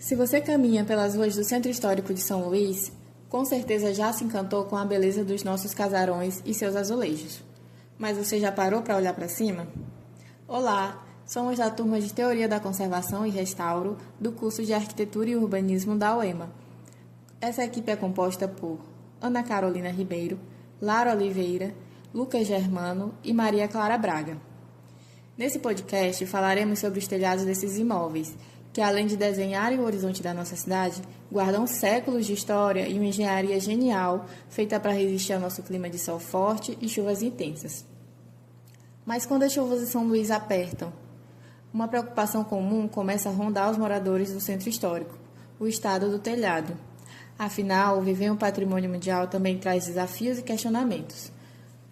Se você caminha pelas ruas do Centro Histórico de São Luís, com certeza já se encantou com a beleza dos nossos casarões e seus azulejos. Mas você já parou para olhar para cima? Olá, somos da turma de Teoria da Conservação e Restauro do curso de Arquitetura e Urbanismo da UEMA. Essa equipe é composta por Ana Carolina Ribeiro, Lara Oliveira, Lucas Germano e Maria Clara Braga. Nesse podcast falaremos sobre os telhados desses imóveis, que além de desenharem o horizonte da nossa cidade, guardam séculos de história e uma engenharia genial feita para resistir ao nosso clima de sol forte e chuvas intensas. Mas quando as chuvas de São Luís apertam, uma preocupação comum começa a rondar os moradores do centro histórico, o estado do telhado. Afinal, viver um patrimônio mundial também traz desafios e questionamentos.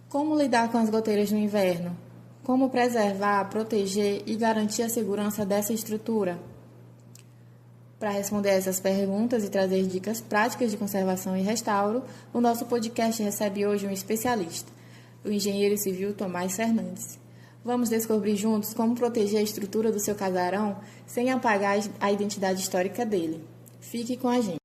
Como lidar com as goteiras no inverno? Como preservar, proteger e garantir a segurança dessa estrutura? Para responder essas perguntas e trazer dicas práticas de conservação e restauro, o nosso podcast recebe hoje um especialista, o engenheiro civil Tomás Fernandes. Vamos descobrir juntos como proteger a estrutura do seu casarão sem apagar a identidade histórica dele. Fique com a gente.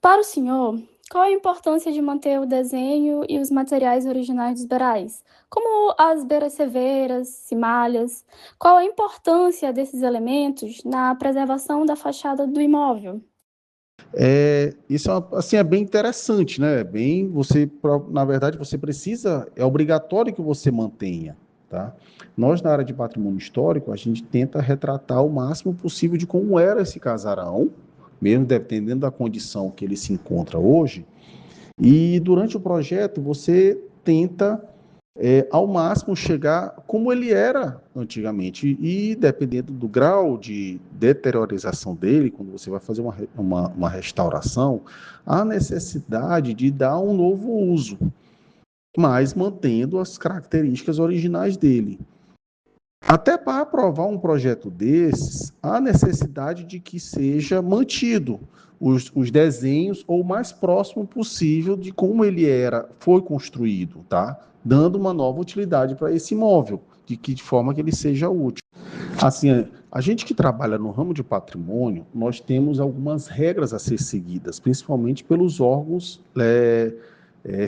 Para o senhor, qual a importância de manter o desenho e os materiais originais dos beirais, como as beiras seveiras, cimalhas? Qual a importância desses elementos na preservação da fachada do imóvel? Isso é bem interessante, né? Na verdade, você precisa, é obrigatório que você mantenha, tá? Nós, na área de patrimônio histórico, a gente tenta retratar o máximo possível de como era esse casarão, mesmo dependendo da condição que ele se encontra hoje. E durante o projeto, você tenta, ao máximo, chegar como ele era antigamente. E dependendo do grau de deteriorização dele, quando você vai fazer uma restauração, há necessidade de dar um novo uso, mas mantendo as características originais dele. Até para aprovar um projeto desses, há necessidade de que seja mantido os desenhos ou o mais próximo possível de como ele foi construído, tá? Dando uma nova utilidade para esse imóvel, de forma que ele seja útil. Assim, a gente que trabalha no ramo de patrimônio, nós temos algumas regras a ser seguidas, principalmente pelos órgãos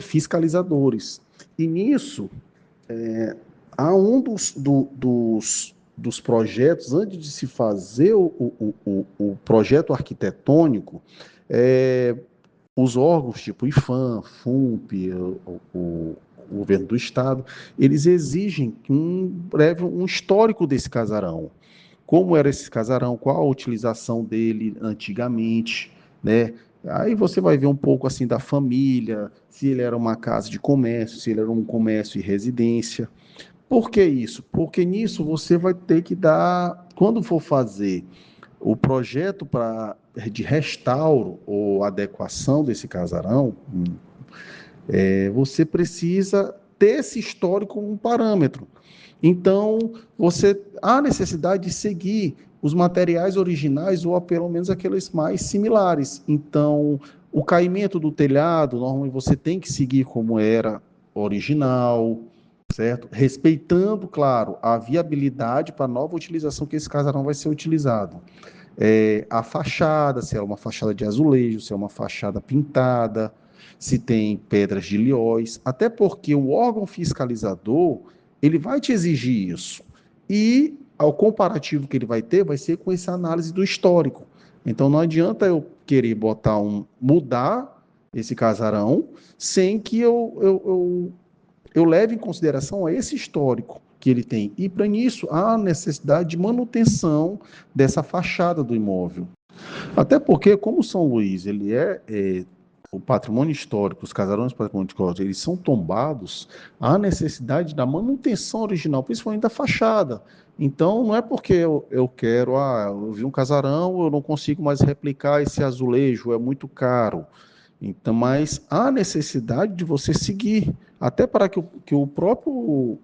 fiscalizadores. E nisso, há um dos projetos, antes de se fazer o projeto arquitetônico, os órgãos tipo IPHAN, FUNP, o governo do estado, eles exigem um histórico desse casarão. Como era esse casarão, qual a utilização dele antigamente, né? Aí você vai ver um pouco assim da família, se ele era uma casa de comércio, se ele era um comércio e residência. Por que isso? Porque nisso você vai ter que dar, quando for fazer o projeto de restauro ou adequação desse casarão, você precisa ter esse histórico como um parâmetro. Então, há necessidade de seguir os materiais originais ou pelo menos aqueles mais similares. Então, o caimento do telhado, normalmente você tem que seguir como era original, certo? Respeitando, claro, a viabilidade para a nova utilização que esse casarão vai ser utilizado. A fachada, se é uma fachada de azulejo, se é uma fachada pintada, se tem pedras de lióis, até porque o órgão fiscalizador, ele vai te exigir isso. E o comparativo que ele vai ter vai ser com essa análise do histórico. Então não adianta eu querer mudar esse casarão sem que eu leve em consideração esse histórico que ele tem. E para isso há necessidade de manutenção dessa fachada do imóvel. Até porque, como São Luís ele o patrimônio histórico, os casarões do patrimônio histórico, eles são tombados, há necessidade da manutenção original, principalmente da fachada. Então, não é porque eu quero, eu vi um casarão, eu não consigo mais replicar esse azulejo, é muito caro. Então, mas há necessidade de você seguir, até para que o próprio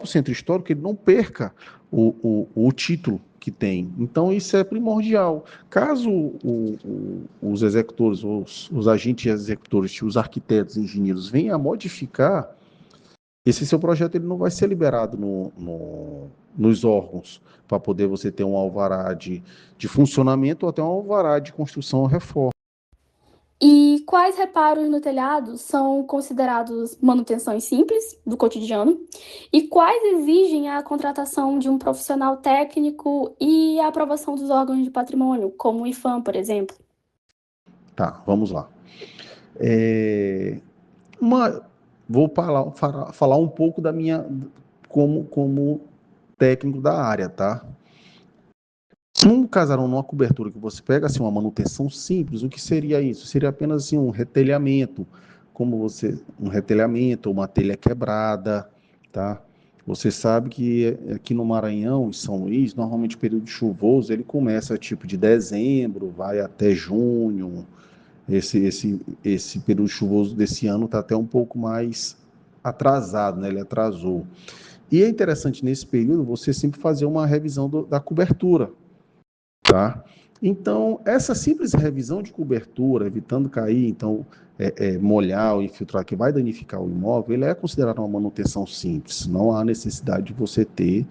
centro histórico ele não perca o título que tem. Então, isso é primordial. Caso os executores, os agentes executores, os arquitetos, engenheiros venham a modificar esse seu projeto ele não vai ser liberado nos órgãos para poder você ter um alvará de funcionamento ou até um alvará de construção ou reforma. E quais reparos no telhado são considerados manutenções simples do cotidiano? E quais exigem a contratação de um profissional técnico e a aprovação dos órgãos de patrimônio, como o IPHAN, por exemplo? Tá, vamos lá. Uma, vou falar um pouco da minha como técnico da área, tá? Num casarão, numa cobertura que você pega assim uma manutenção simples, o que seria isso? Seria apenas assim um retelhamento, um retelhamento, uma telha quebrada, tá? Você sabe que aqui no Maranhão, em São Luís, normalmente o período chuvoso ele começa tipo de dezembro, vai até junho. Esse período chuvoso desse ano está até um pouco mais atrasado, né? Ele atrasou. E é interessante nesse período você sempre fazer uma revisão da cobertura, tá? Então, essa simples revisão de cobertura, evitando cair, então, molhar ou infiltrar, que vai danificar o imóvel, ele é considerado uma manutenção simples. Não há necessidade de você ter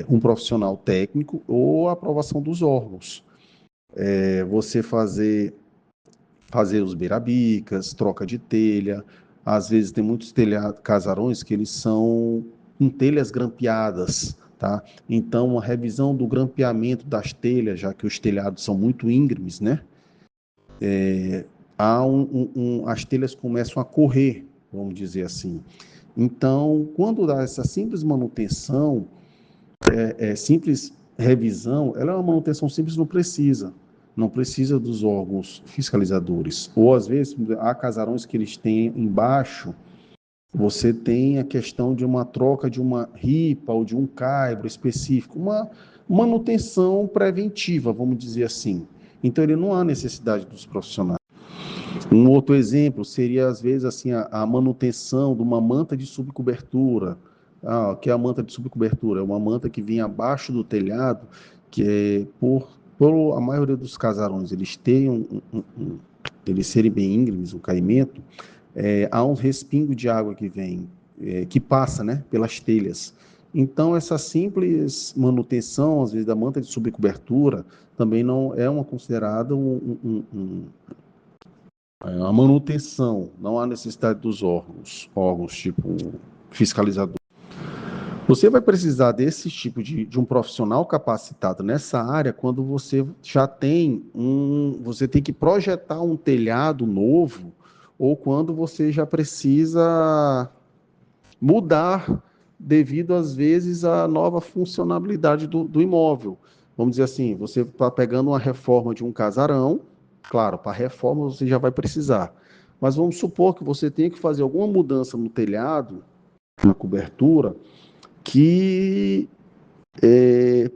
um profissional técnico ou a aprovação dos órgãos. Você fazer os beirabicas, troca de telha. Às vezes tem muitos casarões que eles são com telhas grampeadas, tá? Então, a revisão do grampeamento das telhas, já que os telhados são muito íngremes, né? As telhas começam a correr, vamos dizer assim. Então, quando dá essa simples manutenção, simples revisão, ela é uma manutenção simples, não precisa dos órgãos fiscalizadores. Ou, às vezes, há casarões que eles têm embaixo, você tem a questão de uma troca de uma ripa ou de um caibro específico, uma manutenção preventiva, vamos dizer assim. Então, ele não há necessidade dos profissionais. Um outro exemplo seria, às vezes, assim, a manutenção de uma manta de subcobertura. Que é a manta de subcobertura? É uma manta que vem abaixo do telhado, que é por a maioria dos casarões, eles têm eles serem bem íngremes, o caimento, há um respingo de água que vem, que passa, né, pelas telhas. Então, essa simples manutenção, às vezes, da manta de subcobertura, também não é considerada a manutenção, não há necessidade dos órgãos tipo fiscalizador. Você vai precisar desse tipo de um profissional capacitado nessa área quando você já você tem que projetar um telhado novo ou quando você já precisa mudar devido, às vezes, à nova funcionalidade do imóvel. Vamos dizer assim, você está pegando uma reforma de um casarão, claro, para reforma você já vai precisar. Mas vamos supor que você tenha que fazer alguma mudança no telhado, na cobertura, que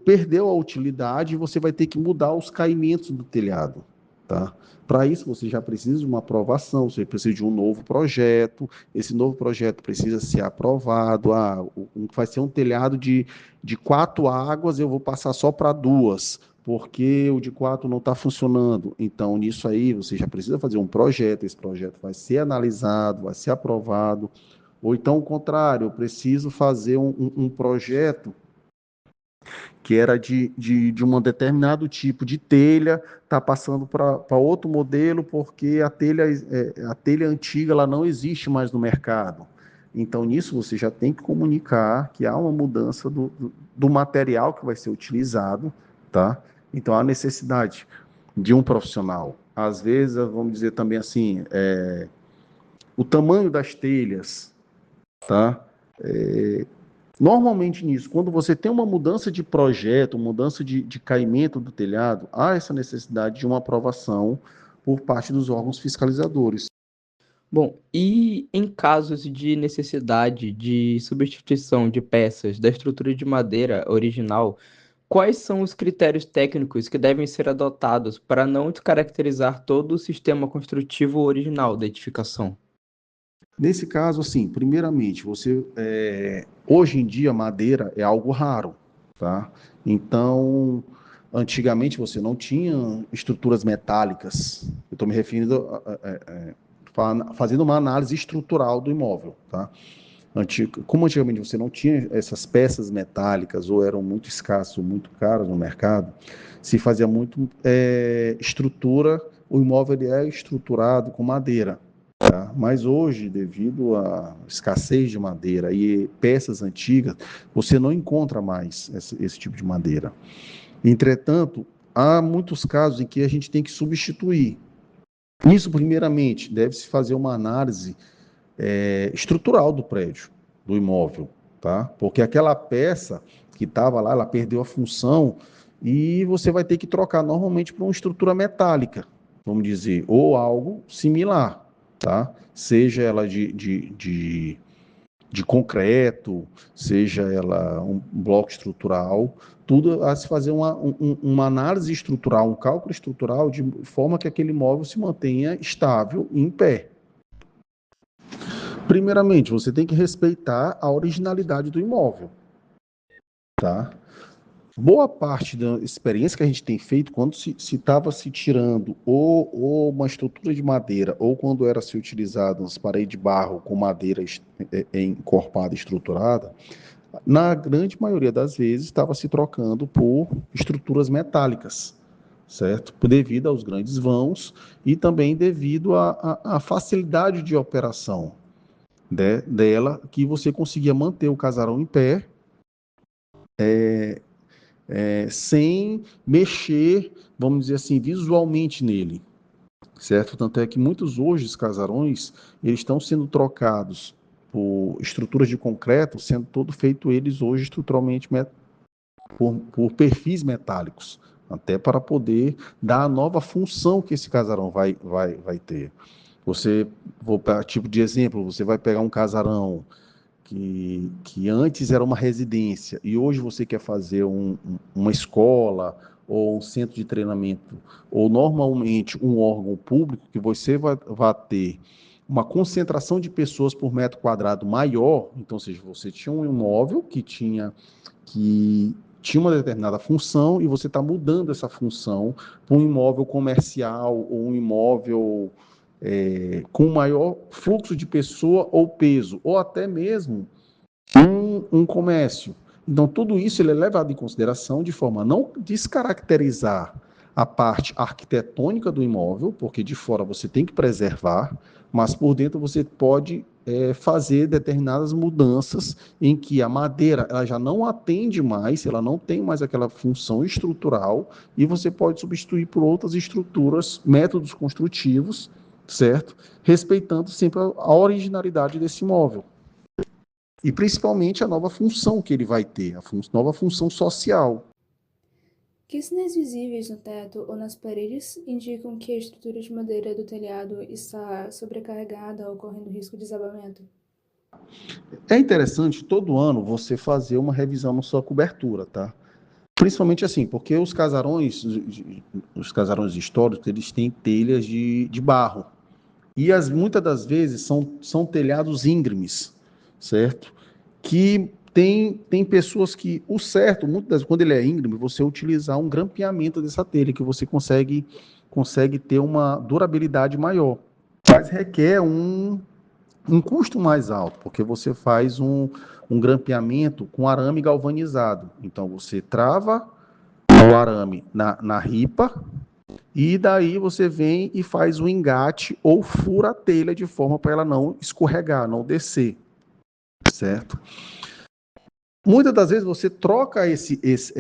perdeu a utilidade e você vai ter que mudar os caimentos do telhado, tá? Para isso, você já precisa de uma aprovação, você precisa de um novo projeto, esse novo projeto precisa ser aprovado, vai ser um telhado de 4 águas, eu vou passar só para 2, porque o de 4 não está funcionando. Então, nisso aí, você já precisa fazer um projeto, esse projeto vai ser analisado, vai ser aprovado, ou então, o contrário, eu preciso fazer um projeto que era de um determinado tipo de telha, está passando para outro modelo, porque a telha antiga ela não existe mais no mercado. Então, nisso, você já tem que comunicar que há uma mudança do material que vai ser utilizado, tá? Então, há necessidade de um profissional. Às vezes, vamos dizer também assim, o tamanho das telhas, tá? Normalmente nisso, quando você tem uma mudança de projeto, mudança de caimento do telhado, há essa necessidade de uma aprovação por parte dos órgãos fiscalizadores. Bom, e em casos de necessidade de substituição de peças da estrutura de madeira original, quais são os critérios técnicos que devem ser adotados para não descaracterizar todo o sistema construtivo original da edificação? Nesse caso, assim, primeiramente, hoje em dia madeira é algo raro, tá? Então, antigamente você não tinha estruturas metálicas. Eu estou me referindo fazendo uma análise estrutural do imóvel, tá? Como antigamente você não tinha essas peças metálicas, ou eram muito escassas, ou muito caras no mercado, se fazia muito estrutura, o imóvel ele é estruturado com madeira. Tá? Mas hoje, devido à escassez de madeira e peças antigas, você não encontra mais esse tipo de madeira. Entretanto, há muitos casos em que a gente tem que substituir. Isso, primeiramente, deve-se fazer uma análise estrutural do prédio, do imóvel, tá? Porque aquela peça que estava lá, ela perdeu a função e você vai ter que trocar normalmente para uma estrutura metálica, vamos dizer, ou algo similar, tá? Seja ela de concreto, seja ela um bloco estrutural, tudo a se fazer uma análise estrutural, um cálculo estrutural de forma que aquele imóvel se mantenha estável e em pé. Primeiramente, você tem que respeitar a originalidade do imóvel, tá? Boa parte da experiência que a gente tem feito, quando se estava se tirando ou uma estrutura de madeira, ou quando era se utilizado as paredes de barro com madeira encorpada, estruturada, na grande maioria das vezes estava se trocando por estruturas metálicas, certo? Devido aos grandes vãos e também devido à facilidade de operação dela, que você conseguia manter o casarão em pé, sem mexer, vamos dizer assim, visualmente nele, certo? Tanto é que muitos hoje os casarões, eles estão sendo trocados por estruturas de concreto, sendo todo feito eles hoje estruturalmente por perfis metálicos, até para poder dar a nova função que esse casarão vai ter. Vou para tipo de exemplo, você vai pegar um casarão que antes era uma residência e hoje você quer fazer uma escola ou um centro de treinamento, ou normalmente um órgão público, que você vai ter uma concentração de pessoas por metro quadrado maior. Então, ou seja, você tinha um imóvel que tinha uma determinada função e você está mudando essa função para um imóvel comercial ou um imóvel com maior fluxo de pessoa ou peso, ou até mesmo um comércio. Então, tudo isso ele é levado em consideração de forma a não descaracterizar a parte arquitetônica do imóvel, porque de fora você tem que preservar, mas por dentro você pode fazer determinadas mudanças em que a madeira ela já não atende mais, ela não tem mais aquela função estrutural, e você pode substituir por outras estruturas, métodos construtivos, certo? Respeitando sempre a originalidade desse imóvel. E principalmente a nova função que ele vai ter, nova função social. Que sinais visíveis no teto ou nas paredes indicam que a estrutura de madeira do telhado está sobrecarregada, ocorrendo risco de desabamento? É interessante todo ano você fazer uma revisão na sua cobertura, tá? Principalmente assim, porque os casarões históricos, eles têm telhas de barro. E muitas das vezes são telhados íngremes, certo? Que tem pessoas que, o certo, muitas vezes, quando ele é íngreme, você utilizar um grampeamento dessa telha, que você consegue ter uma durabilidade maior. Mas requer um custo mais alto, porque você faz um grampeamento com arame galvanizado. Então, você trava o arame na ripa, e daí você vem e faz o engate ou fura a telha de forma para ela não escorregar, não descer, certo? Muitas das vezes você troca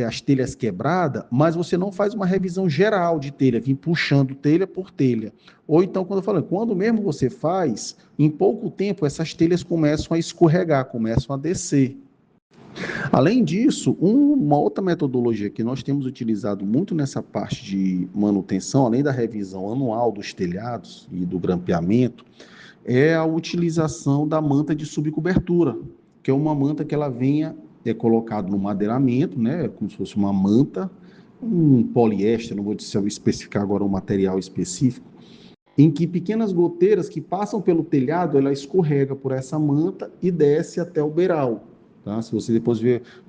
as telhas quebradas, mas você não faz uma revisão geral de telha, vem puxando telha por telha. Ou então, quando mesmo você faz, em pouco tempo essas telhas começam a escorregar, começam a descer. Além disso, uma outra metodologia que nós temos utilizado muito nessa parte de manutenção, além da revisão anual dos telhados e do grampeamento, é a utilização da manta de subcobertura, que é uma manta que ela venha colocado no madeiramento, né, como se fosse uma manta, um poliéster, não vou especificar agora um material específico, em que pequenas goteiras que passam pelo telhado, ela escorrega por essa manta e desce até o beiral. Tá? Se você depois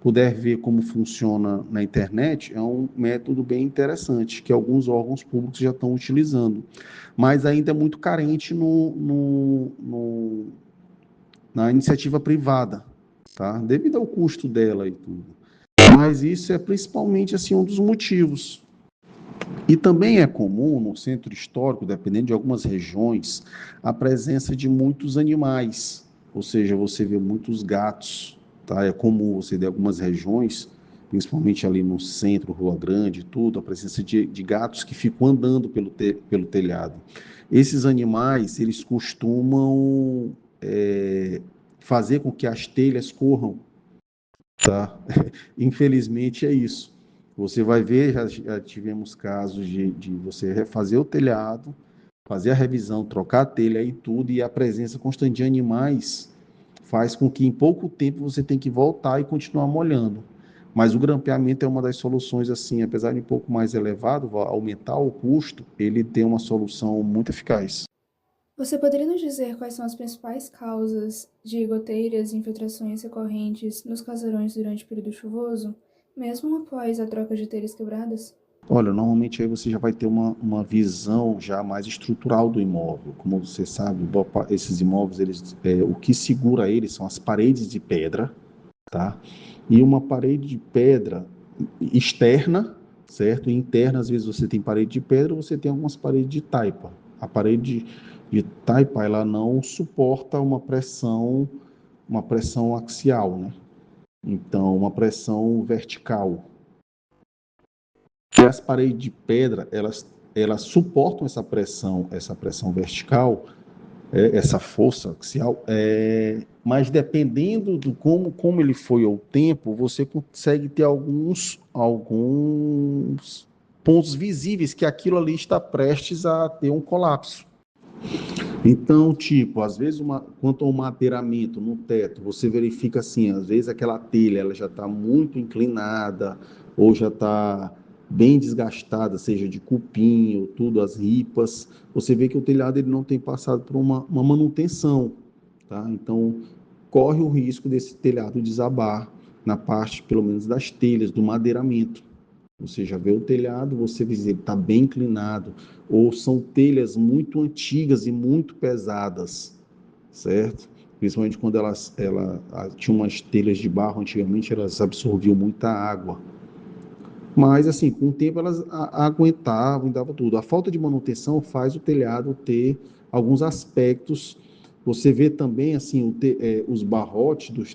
puder ver como funciona na internet, é um método bem interessante, que alguns órgãos públicos já estão utilizando. Mas ainda é muito carente na iniciativa privada, tá? Devido ao custo dela e tudo. Mas isso é principalmente assim um dos motivos. E também é comum no centro histórico, dependendo de algumas regiões, a presença de muitos animais, ou seja, você vê muitos gatos, tá? É comum você ver algumas regiões, principalmente ali no centro, Rua Grande e tudo, a presença de gatos que ficam andando pelo telhado. Esses animais, eles costumam fazer com que as telhas corram, tá? Infelizmente é isso. Você vai ver, já tivemos casos de você refazer o telhado, fazer a revisão, trocar a telha e tudo, e a presença constante de animais faz com que em pouco tempo você tenha que voltar e continuar molhando. Mas o grampeamento é uma das soluções, assim, apesar de um pouco mais elevado, aumentar o custo, ele tem uma solução muito eficaz. Você poderia nos dizer quais são as principais causas de goteiras e infiltrações recorrentes nos casarões durante o período chuvoso, mesmo após a troca de telhas quebradas? Olha, normalmente aí você já vai ter uma visão já mais estrutural do imóvel. Como você sabe, esses imóveis, o que segura eles são as paredes de pedra, tá? E uma parede de pedra externa, certo? E interna, às vezes você tem parede de pedra, você tem algumas paredes de taipa. A parede de taipa, ela não suporta uma pressão axial, né? Então, uma pressão vertical. E as paredes de pedra, elas suportam essa pressão vertical, essa força axial, mas dependendo do como ele foi ao tempo, você consegue ter alguns pontos visíveis que aquilo ali está prestes a ter um colapso. Então, tipo, às vezes, quanto ao madeiramento no teto, você verifica assim, às vezes aquela telha ela já está muito inclinada ou já está bem desgastada, seja de cupim ou tudo, as ripas. Você vê que o telhado ele não tem passado por uma manutenção, tá? Então, corre o risco desse telhado desabar na parte, pelo menos, das telhas, do madeiramento. Você já vê o telhado, você vê que ele está bem inclinado, ou são telhas muito antigas e muito pesadas, certo? Principalmente quando ela tinha umas telhas de barro, antigamente elas absorviam muita água. Mas, assim, com o tempo elas aguentavam e dava tudo. A falta de manutenção faz o telhado ter alguns aspectos. Você vê também, assim, os barrotes dos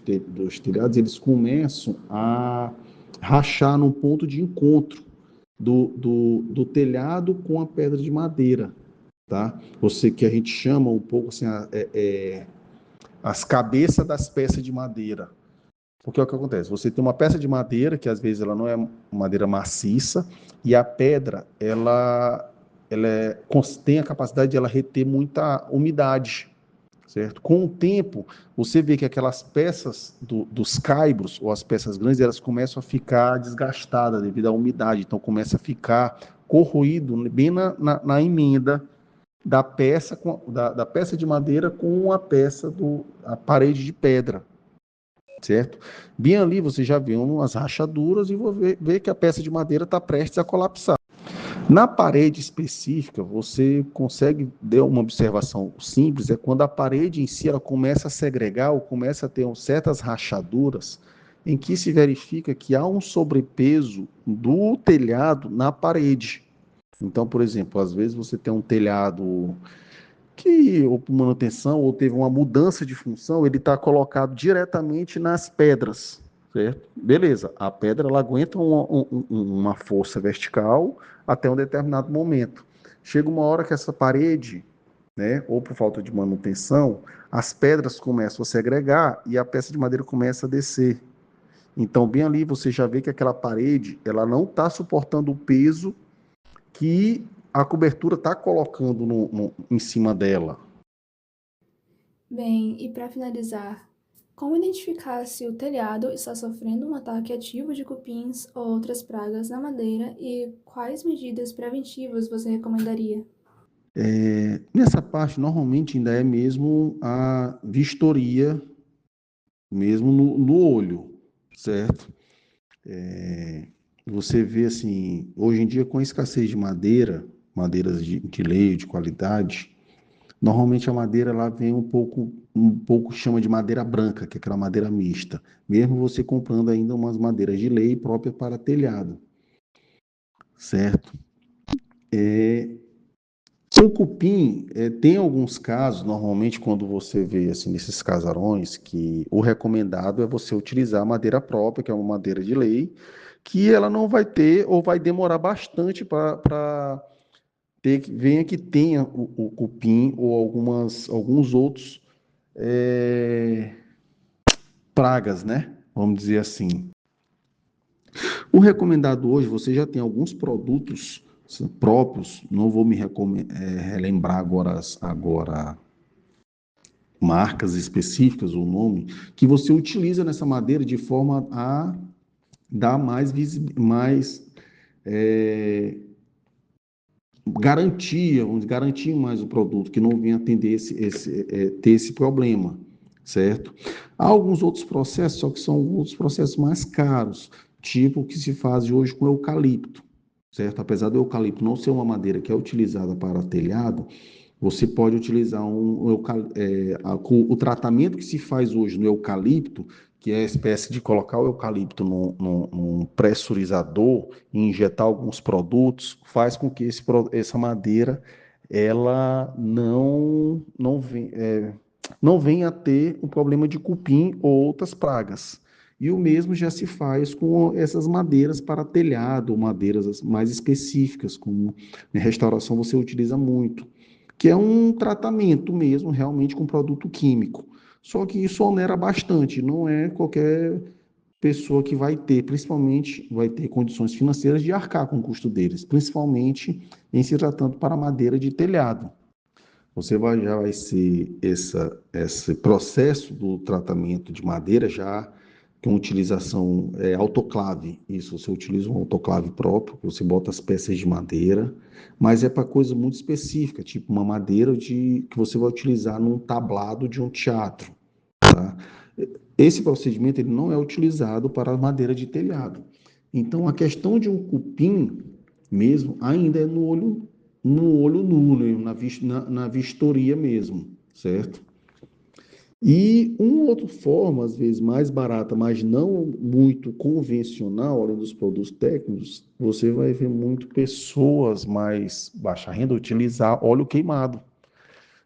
telhados, eles começam a rachar no ponto de encontro do telhado com a pedra de madeira, tá? Você que a gente chama um pouco assim, as cabeças das peças de madeira. Porque é o que acontece? Você tem uma peça de madeira que às vezes ela não é madeira maciça e a pedra tem a capacidade de ela reter muita umidade, certo? Com o tempo, você vê que aquelas peças dos caibros, ou as peças grandes, elas começam a ficar desgastadas devido à umidade, então começa a ficar corroído bem na emenda da peça, da peça de madeira com a parede de pedra, certo? Bem ali você já vê umas rachaduras e vê que a peça de madeira está prestes a colapsar. Na parede específica, você consegue dar uma observação simples, é quando a parede em si ela começa a segregar ou começa a ter certas rachaduras em que se verifica que há um sobrepeso do telhado na parede. Então, por exemplo, às vezes você tem um telhado que, ou por manutenção, ou teve uma mudança de função, ele está colocado diretamente nas pedras, certo? Beleza, a pedra ela aguenta uma força vertical até um determinado momento. Chega uma hora que essa parede, né, ou por falta de manutenção, as pedras começam a segregar e a peça de madeira começa a descer. Então, bem ali você já vê que aquela parede ela não está suportando o peso que a cobertura está colocando em cima dela. Bem, e para finalizar, como identificar se o telhado está sofrendo um ataque ativo de cupins ou outras pragas na madeira e quais medidas preventivas você recomendaria? Nessa parte, normalmente ainda é mesmo a vistoria, mesmo no olho, certo? Você vê assim, hoje em dia com a escassez de madeiras de lei, de qualidade, Normalmente a madeira lá vem um pouco chama de madeira branca, que é aquela madeira mista. Mesmo você comprando ainda umas madeiras de lei próprias para telhado, certo? O cupim, tem alguns casos, normalmente quando você vê assim nesses casarões, que o recomendado é você utilizar a madeira própria, que é uma madeira de lei, que ela não vai ter ou vai demorar bastante para ter venha que tenha o cupim ou alguns outros é, pragas, né? Vamos dizer assim. O recomendado hoje, você já tem alguns produtos próprios, não vou relembrar agora marcas específicas ou nome, que você utiliza nessa madeira de forma a dar mais é, garantia, vamos garantir mais o produto, que não venha atender ter esse problema, certo? Há alguns outros processos, só que são outros processos mais caros, tipo o que se faz hoje com eucalipto, certo? Apesar do eucalipto não ser uma madeira que é utilizada para telhado, você pode utilizar o tratamento que se faz hoje no eucalipto, que é a espécie de colocar o eucalipto num pressurizador e injetar alguns produtos, faz com que essa madeira ela não venha a ter o problema de cupim ou outras pragas. E o mesmo já se faz com essas madeiras para telhado, madeiras mais específicas, como em restauração você utiliza muito, que é um tratamento mesmo, realmente com produto químico. Só que isso onera bastante, não é qualquer pessoa que vai ter, principalmente, vai ter condições financeiras de arcar com o custo deles, principalmente em se tratando para madeira de telhado. Já vai ser esse processo do tratamento de madeira já com utilização autoclave. Isso, você utiliza um autoclave próprio, você bota as peças de madeira, mas é para coisa muito específica, tipo uma madeira que você vai utilizar num tablado de um teatro, tá? Esse procedimento ele não é utilizado para madeira de telhado. Então, a questão de um cupim mesmo ainda é no olho nu, né? Na vistoria mesmo, certo? E uma outra forma, às vezes mais barata, mas não muito convencional, além dos produtos técnicos, você vai ver muito pessoas mais baixa renda utilizar óleo queimado.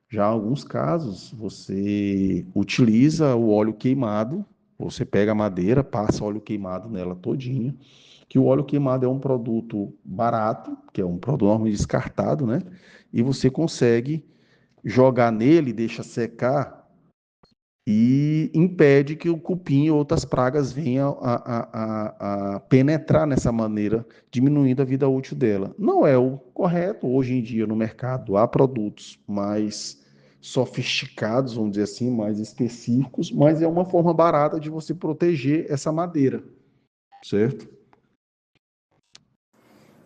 Já em alguns casos, você utiliza o óleo queimado, você pega a madeira, passa óleo queimado nela todinha, que o óleo queimado é um produto barato, que é um produto normalmente descartado, né? E você consegue jogar nele, deixa secar e impede que o cupim e outras pragas venham a penetrar nessa maneira, diminuindo a vida útil dela. Não é o correto. Hoje em dia, no mercado, há produtos mais sofisticados, vamos dizer assim, mais específicos, mas é uma forma barata de você proteger essa madeira, certo?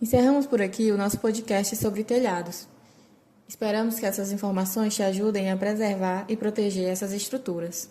Encerramos por aqui o nosso podcast sobre telhados. Esperamos que essas informações te ajudem a preservar e proteger essas estruturas.